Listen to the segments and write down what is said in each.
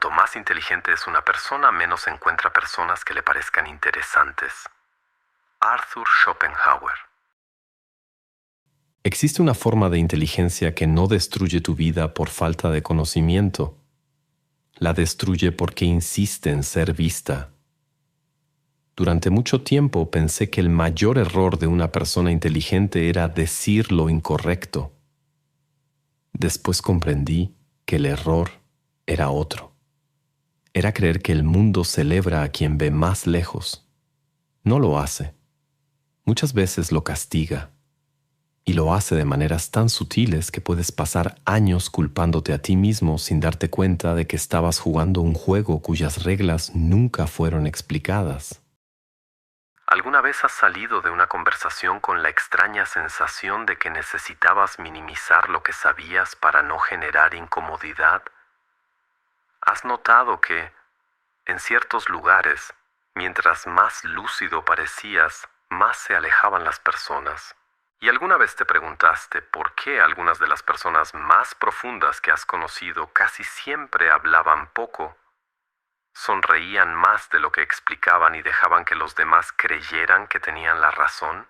cuanto más inteligente es una persona, menos encuentra personas que le parezcan interesantes. Arthur Schopenhauer. Existe una forma de inteligencia que no destruye tu vida por falta de conocimiento. La destruye porque insiste en ser vista. Durante mucho tiempo pensé que el mayor error de una persona inteligente era decir lo incorrecto. Después comprendí que el error era otro. Era creer que el mundo celebra a quien ve más lejos. No lo hace. Muchas veces lo castiga. Y lo hace de maneras tan sutiles que puedes pasar años culpándote a ti mismo sin darte cuenta de que estabas jugando un juego cuyas reglas nunca fueron explicadas. ¿Alguna vez has salido de una conversación con la extraña sensación de que necesitabas minimizar lo que sabías para no generar incomodidad? ¿Has notado que, en ciertos lugares, mientras más lúcido parecías, más se alejaban las personas? ¿Y alguna vez te preguntaste por qué algunas de las personas más profundas que has conocido casi siempre hablaban poco? ¿Sonreían más de lo que explicaban y dejaban que los demás creyeran que tenían la razón?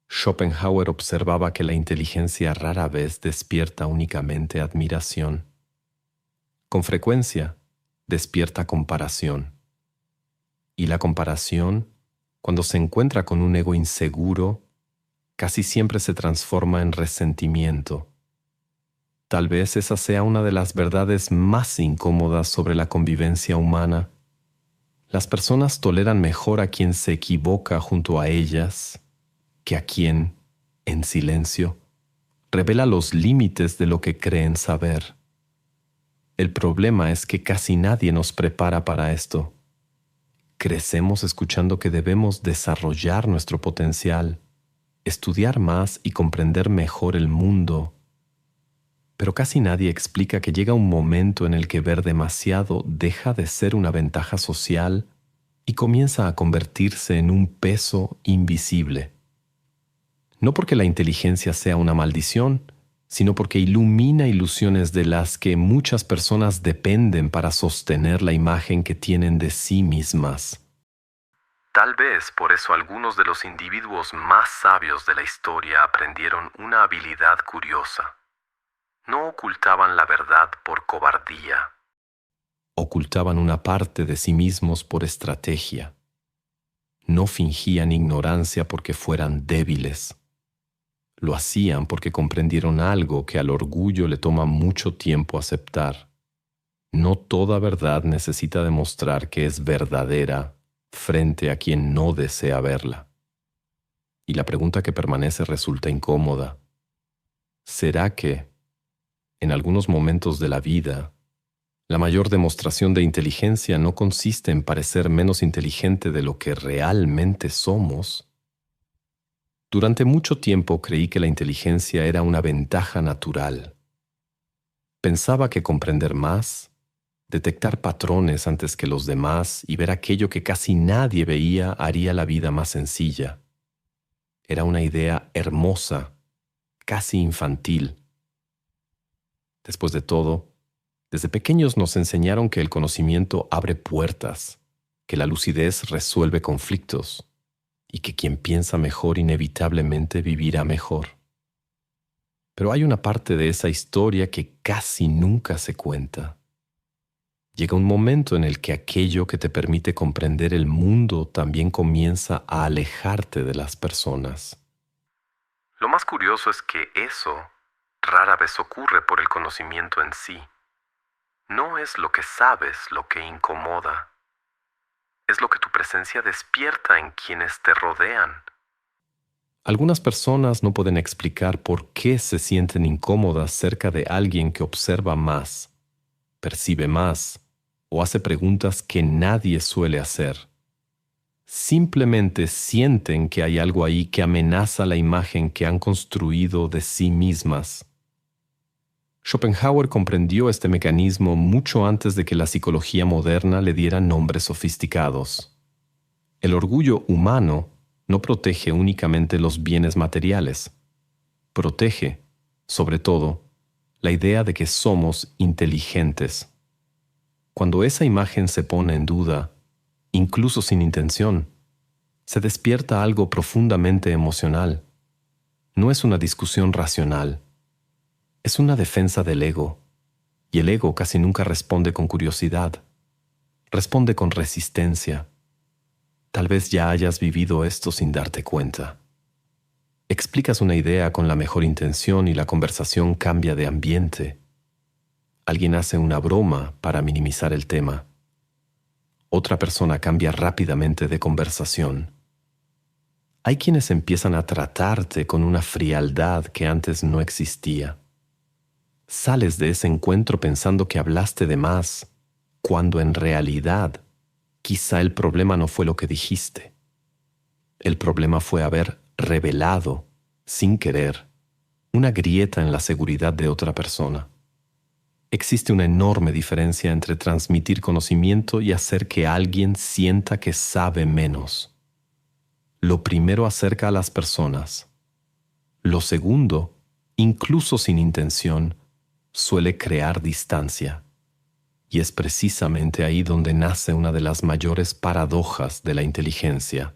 Schopenhauer observaba que la inteligencia rara vez despierta únicamente admiración. Con frecuencia, despierta comparación. Y la comparación, cuando se encuentra con un ego inseguro, casi siempre se transforma en resentimiento. Tal vez esa sea una de las verdades más incómodas sobre la convivencia humana. Las personas toleran mejor a quien se equivoca junto a ellas que a quien, en silencio, revela los límites de lo que creen saber. El problema es que casi nadie nos prepara para esto. Crecemos escuchando que debemos desarrollar nuestro potencial, estudiar más y comprender mejor el mundo. Pero casi nadie explica que llega un momento en el que ver demasiado deja de ser una ventaja social y comienza a convertirse en un peso invisible. No porque la inteligencia sea una maldición, sino porque ilumina ilusiones de las que muchas personas dependen para sostener la imagen que tienen de sí mismas. Tal vez por eso algunos de los individuos más sabios de la historia aprendieron una habilidad curiosa. No ocultaban la verdad por cobardía. Ocultaban una parte de sí mismos por estrategia. No fingían ignorancia porque fueran débiles. Lo hacían porque comprendieron algo que al orgullo le toma mucho tiempo aceptar. No toda verdad necesita demostrar que es verdadera frente a quien no desea verla. Y la pregunta que permanece resulta incómoda. ¿Será que, en algunos momentos de la vida, la mayor demostración de inteligencia no consiste en parecer menos inteligente de lo que realmente somos? Durante mucho tiempo creí que la inteligencia era una ventaja natural. Pensaba que comprender más, detectar patrones antes que los demás y ver aquello que casi nadie veía haría la vida más sencilla. Era una idea hermosa, casi infantil. Después de todo, desde pequeños nos enseñaron que el conocimiento abre puertas, que la lucidez resuelve conflictos y que quien piensa mejor inevitablemente vivirá mejor. Pero hay una parte de esa historia que casi nunca se cuenta. Llega un momento en el que aquello que te permite comprender el mundo también comienza a alejarte de las personas. Lo más curioso es que eso rara vez ocurre por el conocimiento en sí. No es lo que sabes lo que incomoda. Es lo que tu presencia despierta en quienes te rodean. Algunas personas no pueden explicar por qué se sienten incómodas cerca de alguien que observa más, percibe más o hace preguntas que nadie suele hacer. Simplemente sienten que hay algo ahí que amenaza la imagen que han construido de sí mismas. Schopenhauer comprendió este mecanismo mucho antes de que la psicología moderna le diera nombres sofisticados. El orgullo humano no protege únicamente los bienes materiales. Protege, sobre todo, la idea de que somos inteligentes. Cuando esa imagen se pone en duda, incluso sin intención, se despierta algo profundamente emocional. No es una discusión racional, es una defensa del ego, y el ego casi nunca responde con curiosidad, responde con resistencia. Tal vez ya hayas vivido esto sin darte cuenta. Explicas una idea con la mejor intención y la conversación cambia de ambiente. Alguien hace una broma para minimizar el tema. Otra persona cambia rápidamente de conversación. Hay quienes empiezan a tratarte con una frialdad que antes no existía. Sales de ese encuentro pensando que hablaste de más, cuando en realidad quizá el problema no fue lo que dijiste. El problema fue haber revelado, sin querer, una grieta en la seguridad de otra persona. Existe una enorme diferencia entre transmitir conocimiento y hacer que alguien sienta que sabe menos. Lo primero acerca a las personas. Lo segundo, incluso sin intención, suele crear distancia. Y es precisamente ahí donde nace una de las mayores paradojas de la inteligencia.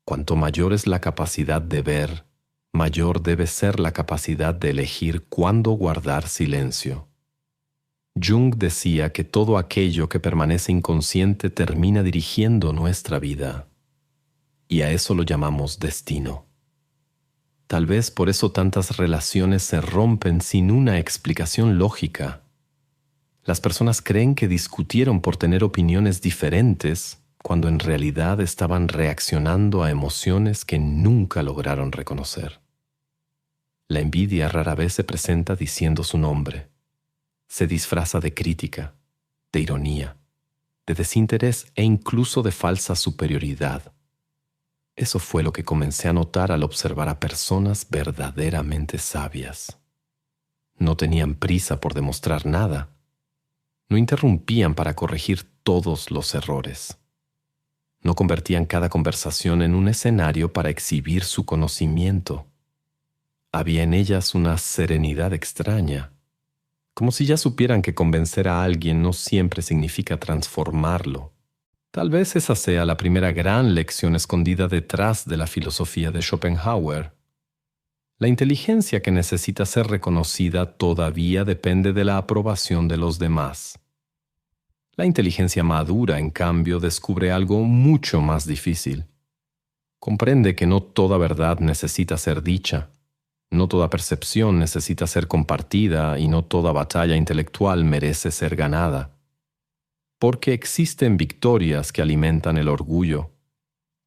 Cuanto mayor es la capacidad de ver, mayor debe ser la capacidad de elegir cuándo guardar silencio. Jung decía que todo aquello que permanece inconsciente termina dirigiendo nuestra vida. Y a eso lo llamamos destino. Tal vez por eso tantas relaciones se rompen sin una explicación lógica. Las personas creen que discutieron por tener opiniones diferentes, cuando en realidad estaban reaccionando a emociones que nunca lograron reconocer. La envidia rara vez se presenta diciendo su nombre. Se disfraza de crítica, de ironía, de desinterés e incluso de falsa superioridad. Eso fue lo que comencé a notar al observar a personas verdaderamente sabias. No tenían prisa por demostrar nada. No interrumpían para corregir todos los errores. No convertían cada conversación en un escenario para exhibir su conocimiento. Había en ellas una serenidad extraña, como si ya supieran que convencer a alguien no siempre significa transformarlo. Tal vez esa sea la primera gran lección escondida detrás de la filosofía de Schopenhauer. La inteligencia que necesita ser reconocida todavía depende de la aprobación de los demás. La inteligencia madura, en cambio, descubre algo mucho más difícil. Comprende que no toda verdad necesita ser dicha. No toda percepción necesita ser compartida y no toda batalla intelectual merece ser ganada. Porque existen victorias que alimentan el orgullo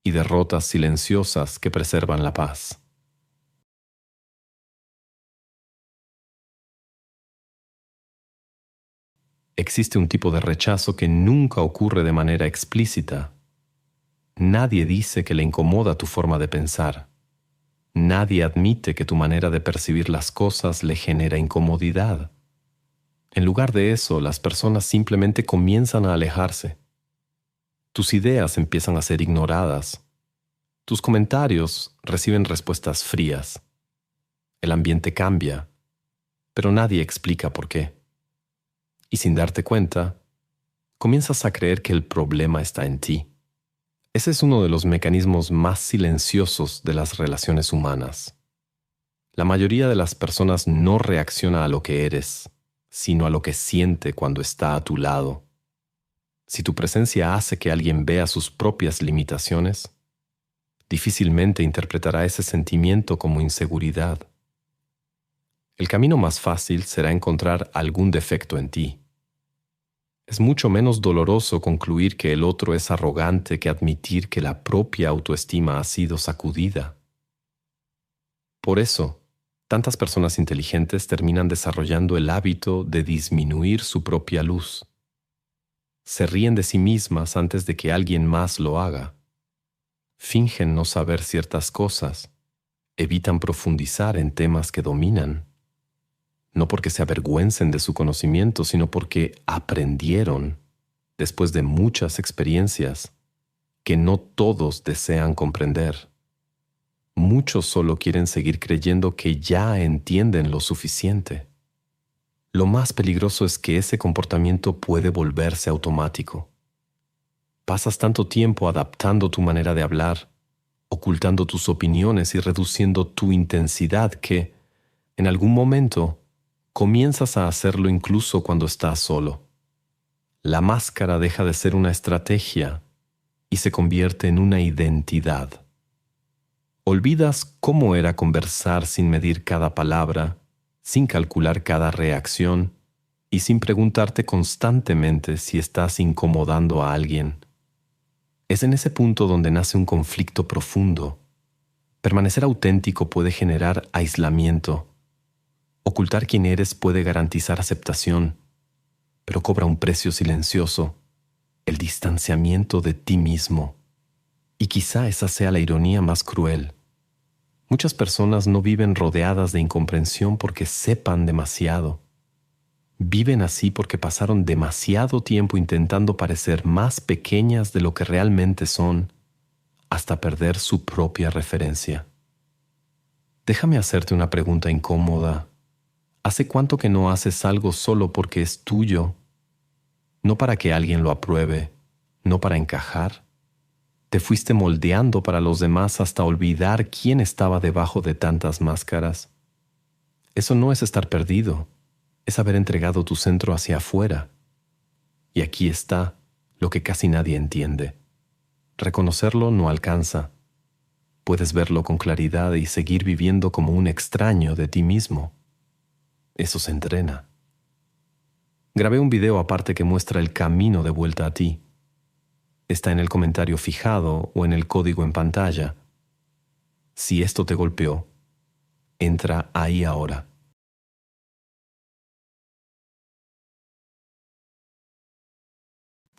y derrotas silenciosas que preservan la paz. Existe un tipo de rechazo que nunca ocurre de manera explícita. Nadie dice que le incomoda tu forma de pensar. Nadie admite que tu manera de percibir las cosas le genera incomodidad. En lugar de eso, las personas simplemente comienzan a alejarse. Tus ideas empiezan a ser ignoradas. Tus comentarios reciben respuestas frías. El ambiente cambia, pero nadie explica por qué. Y sin darte cuenta, comienzas a creer que el problema está en ti. Ese es uno de los mecanismos más silenciosos de las relaciones humanas. La mayoría de las personas no reacciona a lo que eres, sino a lo que siente cuando está a tu lado. Si tu presencia hace que alguien vea sus propias limitaciones, difícilmente interpretará ese sentimiento como inseguridad. El camino más fácil será encontrar algún defecto en ti. Es mucho menos doloroso concluir que el otro es arrogante que admitir que la propia autoestima ha sido sacudida. Por eso, tantas personas inteligentes terminan desarrollando el hábito de disminuir su propia luz. Se ríen de sí mismas antes de que alguien más lo haga. Fingen no saber ciertas cosas. Evitan profundizar en temas que dominan. No porque se avergüencen de su conocimiento, sino porque aprendieron, después de muchas experiencias, que no todos desean comprender. Muchos solo quieren seguir creyendo que ya entienden lo suficiente. lo más peligroso es que ese comportamiento puede volverse automático. Pasas tanto tiempo adaptando tu manera de hablar, ocultando tus opiniones y reduciendo tu intensidad que, en algún momento, comienzas a hacerlo incluso cuando estás solo. La máscara deja de ser una estrategia y se convierte en una identidad. Olvidas cómo era conversar sin medir cada palabra, sin calcular cada reacción y sin preguntarte constantemente si estás incomodando a alguien. Es en ese punto donde nace un conflicto profundo. Permanecer auténtico puede generar aislamiento. Ocultar quién eres puede garantizar aceptación, pero cobra un precio silencioso, el distanciamiento de ti mismo. Y quizá esa sea la ironía más cruel. Muchas personas no viven rodeadas de incomprensión porque sepan demasiado. Viven así porque pasaron demasiado tiempo intentando parecer más pequeñas de lo que realmente son, hasta perder su propia referencia. Déjame hacerte una pregunta incómoda. ¿Hace cuánto que no haces algo solo porque es tuyo? No para que alguien lo apruebe, no para encajar. Te fuiste moldeando para los demás hasta olvidar quién estaba debajo de tantas máscaras. Eso no es estar perdido, es haber entregado tu centro hacia afuera. Y aquí está lo que casi nadie entiende. Reconocerlo no alcanza. Puedes verlo con claridad y seguir viviendo como un extraño de ti mismo. Eso se entrena. Grabé un video aparte que muestra el camino de vuelta a ti. Está en el comentario fijado o en el código en pantalla. Si esto te golpeó, entra ahí ahora.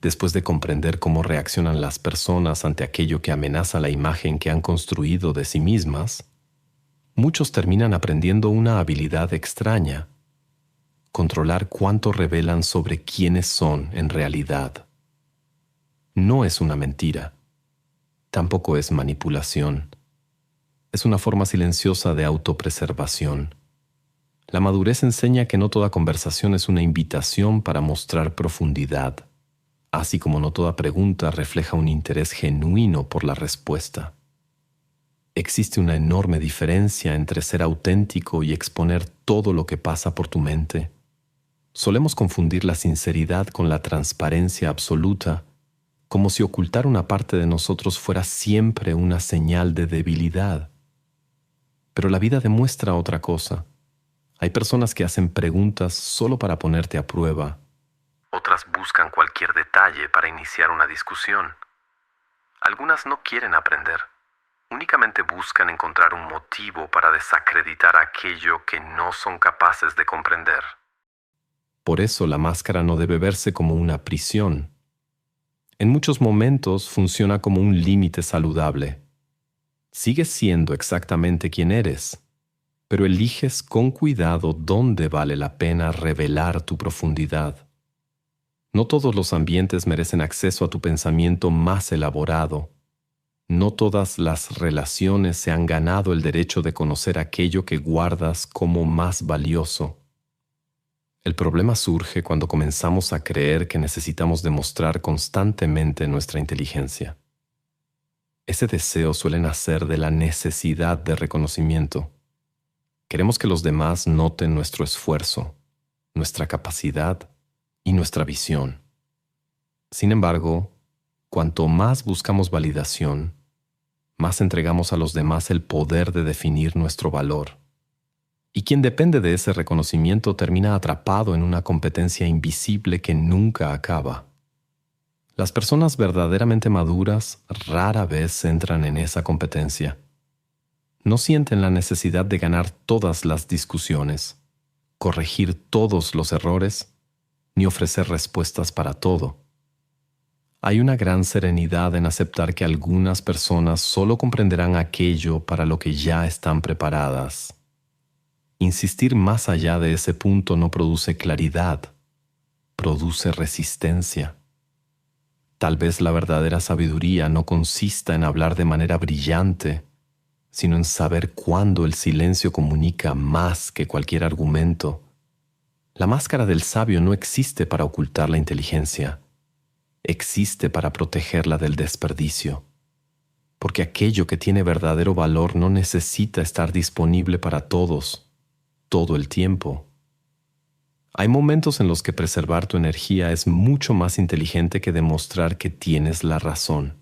Después de comprender cómo reaccionan las personas ante aquello que amenaza la imagen que han construido de sí mismas, muchos terminan aprendiendo una habilidad extraña: controlar cuánto revelan sobre quiénes son en realidad. No es una mentira, tampoco es manipulación. Es una forma silenciosa de autopreservación. La madurez enseña que no toda conversación es una invitación para mostrar profundidad, así como no toda pregunta refleja un interés genuino por la respuesta. Existe una enorme diferencia entre ser auténtico y exponer todo lo que pasa por tu mente. Solemos confundir la sinceridad con la transparencia absoluta, como si ocultar una parte de nosotros fuera siempre una señal de debilidad. Pero la vida demuestra otra cosa. Hay personas que hacen preguntas solo para ponerte a prueba. Otras buscan cualquier detalle para iniciar una discusión. Algunas no quieren aprender. Únicamente buscan encontrar un motivo para desacreditar aquello que no son capaces de comprender. Por eso la máscara no debe verse como una prisión. En muchos momentos funciona como un límite saludable. Sigues siendo exactamente quien eres, pero eliges con cuidado dónde vale la pena revelar tu profundidad. No todos los ambientes merecen acceso a tu pensamiento más elaborado. No todas las relaciones se han ganado el derecho de conocer aquello que guardas como más valioso. El problema surge cuando comenzamos a creer que necesitamos demostrar constantemente nuestra inteligencia. Ese deseo suele nacer de la necesidad de reconocimiento. Queremos que los demás noten nuestro esfuerzo, nuestra capacidad y nuestra visión. Sin embargo, cuanto más buscamos validación, más entregamos a los demás el poder de definir nuestro valor. Y quien depende de ese reconocimiento termina atrapado en una competencia invisible que nunca acaba. Las personas verdaderamente maduras rara vez entran en esa competencia. No sienten la necesidad de ganar todas las discusiones, corregir todos los errores, ni ofrecer respuestas para todo. Hay una gran serenidad en aceptar que algunas personas solo comprenderán aquello para lo que ya están preparadas. Insistir más allá de ese punto no produce claridad, produce resistencia. Tal vez la verdadera sabiduría no consista en hablar de manera brillante, sino en saber cuándo el silencio comunica más que cualquier argumento. La máscara del sabio no existe para ocultar la inteligencia, existe para protegerla del desperdicio, porque aquello que tiene verdadero valor no necesita estar disponible para todos, todo el tiempo. Hay momentos en los que preservar tu energía es mucho más inteligente que demostrar que tienes la razón.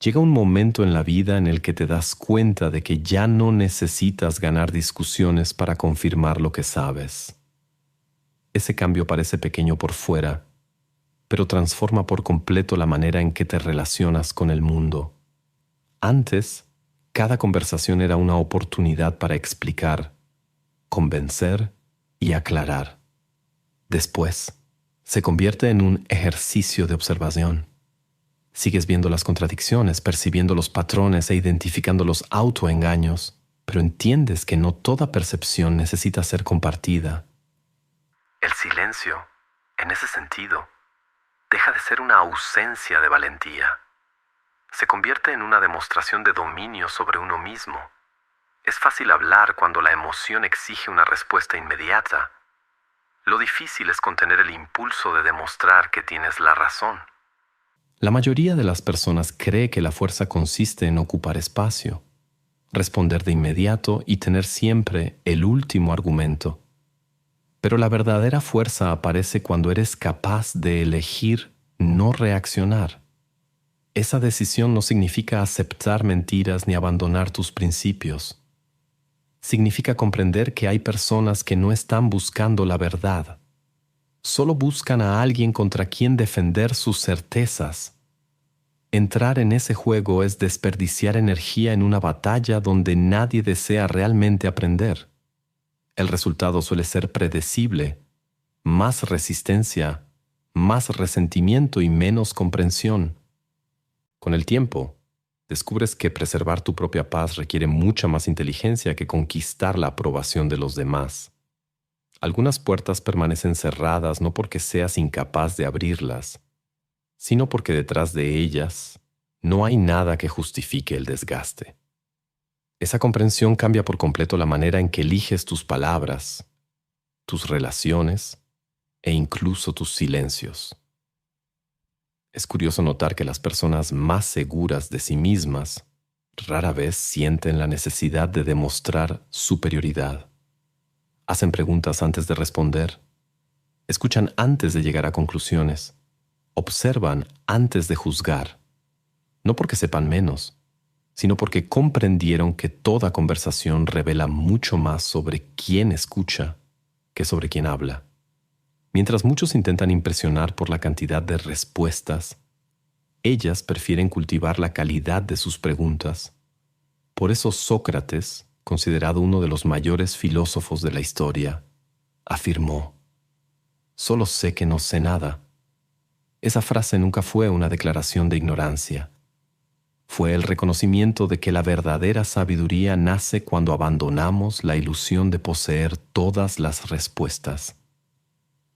Llega un momento en la vida en el que te das cuenta de que ya no necesitas ganar discusiones para confirmar lo que sabes. Ese cambio parece pequeño por fuera, pero transforma por completo la manera en que te relacionas con el mundo. Antes, cada conversación era una oportunidad para explicar, convencer y aclarar. Después, se convierte en un ejercicio de observación. Sigues viendo las contradicciones, percibiendo los patrones e identificando los autoengaños, pero entiendes que no toda percepción necesita ser compartida. El silencio, en ese sentido, deja de ser una ausencia de valentía. Se convierte en una demostración de dominio sobre uno mismo. Es fácil hablar cuando la emoción exige una respuesta inmediata. Lo difícil es contener el impulso de demostrar que tienes la razón. La mayoría de las personas cree que la fuerza consiste en ocupar espacio, responder de inmediato y tener siempre el último argumento. Pero la verdadera fuerza aparece cuando eres capaz de elegir no reaccionar. Esa decisión no significa aceptar mentiras ni abandonar tus principios. Significa comprender que hay personas que no están buscando la verdad. Solo buscan a alguien contra quien defender sus certezas. Entrar en ese juego es desperdiciar energía en una batalla donde nadie desea realmente aprender. El resultado suele ser predecible, más resistencia, más resentimiento y menos comprensión. Con el tiempo, descubres que preservar tu propia paz requiere mucha más inteligencia que conquistar la aprobación de los demás. Algunas puertas permanecen cerradas no porque seas incapaz de abrirlas, sino porque detrás de ellas no hay nada que justifique el desgaste. Esa comprensión cambia por completo la manera en que eliges tus palabras, tus relaciones e incluso tus silencios. Es curioso notar que las personas más seguras de sí mismas rara vez sienten la necesidad de demostrar superioridad. Hacen preguntas antes de responder, escuchan antes de llegar a conclusiones, observan antes de juzgar, no porque sepan menos, sino porque comprendieron que toda conversación revela mucho más sobre quién escucha que sobre quién habla. Mientras muchos intentan impresionar por la cantidad de respuestas, ellas prefieren cultivar la calidad de sus preguntas. Por eso Sócrates, considerado uno de los mayores filósofos de la historia, afirmó: «Solo sé que no sé nada». Esa frase nunca fue una declaración de ignorancia. Fue el reconocimiento de que la verdadera sabiduría nace cuando abandonamos la ilusión de poseer todas las respuestas.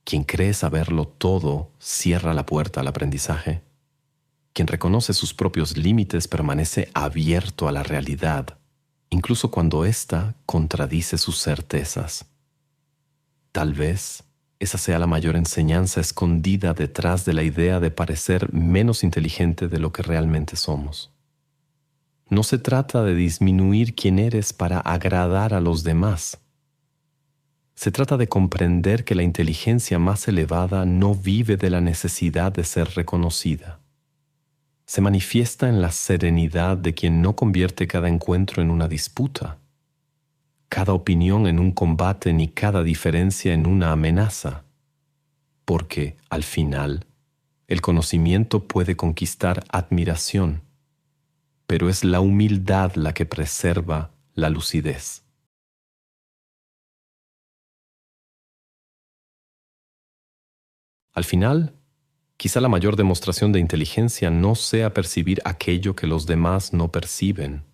Quien cree saberlo todo cierra la puerta al aprendizaje. Quien reconoce sus propios límites permanece abierto a la realidad, incluso cuando ésta contradice sus certezas. Tal vez esa sea la mayor enseñanza escondida detrás de la idea de parecer menos inteligente de lo que realmente somos. No se trata de disminuir quién eres para agradar a los demás. Se trata de comprender que la inteligencia más elevada no vive de la necesidad de ser reconocida. Se manifiesta en la serenidad de quien no convierte cada encuentro en una disputa, cada opinión en un combate ni cada diferencia en una amenaza, porque, al final, el conocimiento puede conquistar admiración, pero es la humildad la que preserva la lucidez. Al final, quizá la mayor demostración de inteligencia no sea percibir aquello que los demás no perciben.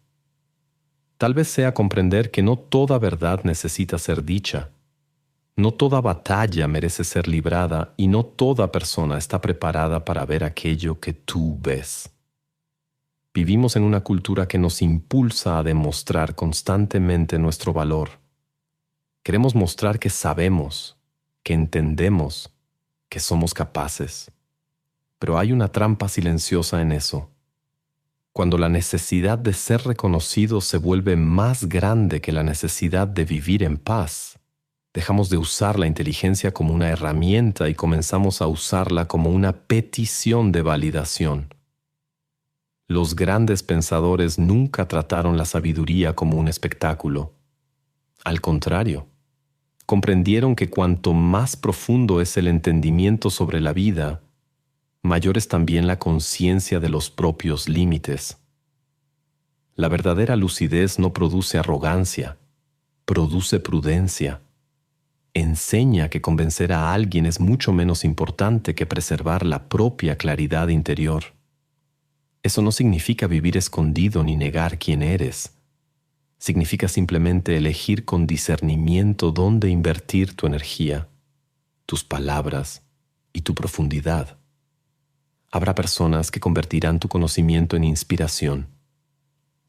Tal vez sea comprender que no toda verdad necesita ser dicha, no toda batalla merece ser librada y no toda persona está preparada para ver aquello que tú ves. Vivimos en una cultura que nos impulsa a demostrar constantemente nuestro valor. Queremos mostrar que sabemos, que entendemos, que somos capaces. Pero hay una trampa silenciosa en eso. Cuando la necesidad de ser reconocido se vuelve más grande que la necesidad de vivir en paz, dejamos de usar la inteligencia como una herramienta y comenzamos a usarla como una petición de validación. Los grandes pensadores nunca trataron la sabiduría como un espectáculo. Al contrario, comprendieron que cuanto más profundo es el entendimiento sobre la vida, mayor es también la conciencia de los propios límites. La verdadera lucidez no produce arrogancia, produce prudencia. Enseña que convencer a alguien es mucho menos importante que preservar la propia claridad interior. Eso no significa vivir escondido ni negar quién eres. Significa simplemente elegir con discernimiento dónde invertir tu energía, tus palabras y tu profundidad. Habrá personas que convertirán tu conocimiento en inspiración.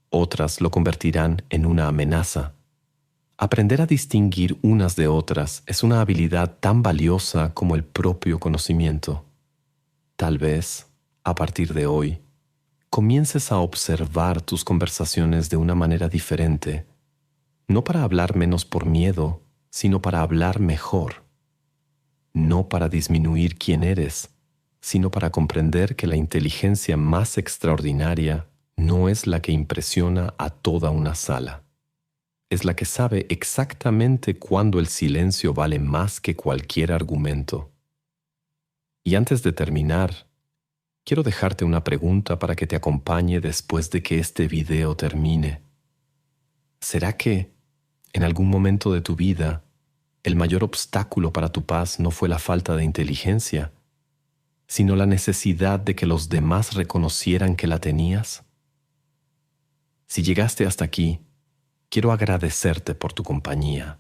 Otras lo convertirán en una amenaza. Aprender a distinguir unas de otras es una habilidad tan valiosa como el propio conocimiento. Tal vez, a partir de hoy, comiences a observar tus conversaciones de una manera diferente, no para hablar menos por miedo, sino para hablar mejor. No para disminuir quién eres, sino para comprender que la inteligencia más extraordinaria no es la que impresiona a toda una sala. Es la que sabe exactamente cuándo el silencio vale más que cualquier argumento. Y antes de terminar, quiero dejarte una pregunta para que te acompañe después de que este video termine. ¿Será que, en algún momento de tu vida, el mayor obstáculo para tu paz no fue la falta de inteligencia, sino la necesidad de que los demás reconocieran que la tenías? Si llegaste hasta aquí, quiero agradecerte por tu compañía.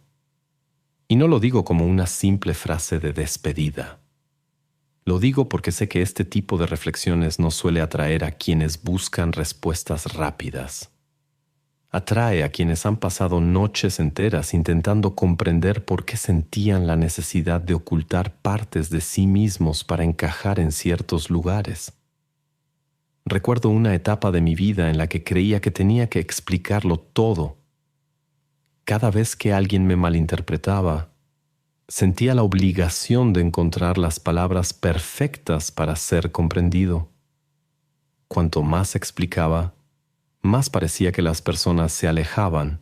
Y no lo digo como una simple frase de despedida. Lo digo porque sé que este tipo de reflexiones no suele atraer a quienes buscan respuestas rápidas. Atrae a quienes han pasado noches enteras intentando comprender por qué sentían la necesidad de ocultar partes de sí mismos para encajar en ciertos lugares. Recuerdo una etapa de mi vida en la que creía que tenía que explicarlo todo. Cada vez que alguien me malinterpretaba, sentía la obligación de encontrar las palabras perfectas para ser comprendido. Cuanto más explicaba, más parecía que las personas se alejaban.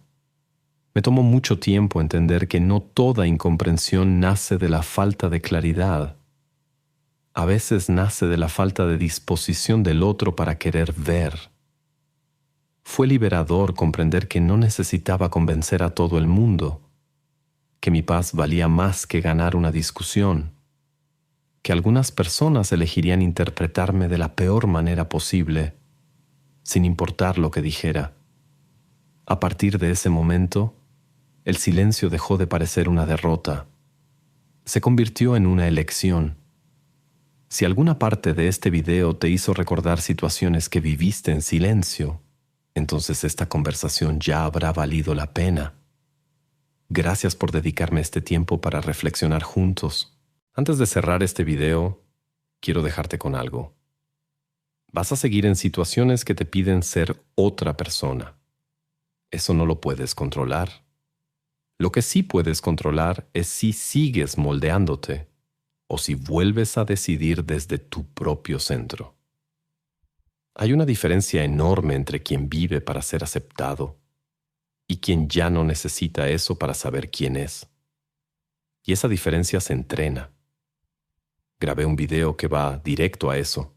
Me tomó mucho tiempo entender que no toda incomprensión nace de la falta de claridad. A veces nace de la falta de disposición del otro para querer ver. Fue liberador comprender que no necesitaba convencer a todo el mundo, que mi paz valía más que ganar una discusión, que algunas personas elegirían interpretarme de la peor manera posible, sin importar lo que dijera. A partir de ese momento, el silencio dejó de parecer una derrota. Se convirtió en una elección. Si alguna parte de este video te hizo recordar situaciones que viviste en silencio, entonces esta conversación ya habrá valido la pena. Gracias por dedicarme este tiempo para reflexionar juntos. Antes de cerrar este video, quiero dejarte con algo. Vas a seguir en situaciones que te piden ser otra persona. Eso no lo puedes controlar. Lo que sí puedes controlar es si sigues moldeándote o si vuelves a decidir desde tu propio centro. Hay una diferencia enorme entre quien vive para ser aceptado y quien ya no necesita eso para saber quién es. Y esa diferencia se entrena. Grabé un video que va directo a eso,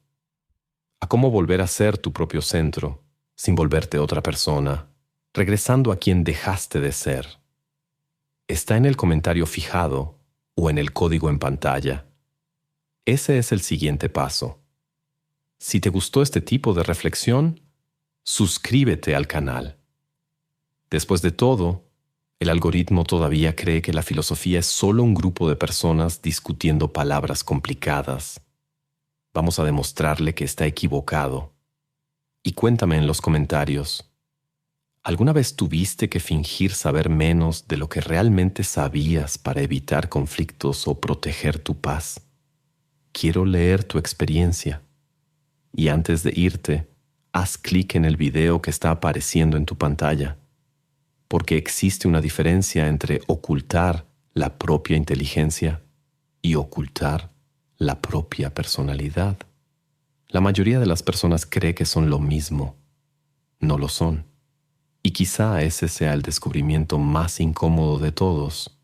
a cómo volver a ser tu propio centro, sin volverte otra persona, regresando a quien dejaste de ser. Está en el comentario fijado o en el código en pantalla. Ese es el siguiente paso. Si te gustó este tipo de reflexión, suscríbete al canal. Después de todo, el algoritmo todavía cree que la filosofía es solo un grupo de personas discutiendo palabras complicadas. Vamos a demostrarle que está equivocado. Y cuéntame en los comentarios, ¿alguna vez tuviste que fingir saber menos de lo que realmente sabías para evitar conflictos o proteger tu paz? Quiero leer tu experiencia. Y antes de irte, haz clic en el video que está apareciendo en tu pantalla, porque existe una diferencia entre ocultar la propia inteligencia y ocultar la propia personalidad. La mayoría de las personas cree que son lo mismo. No lo son. Y quizá ese sea el descubrimiento más incómodo de todos.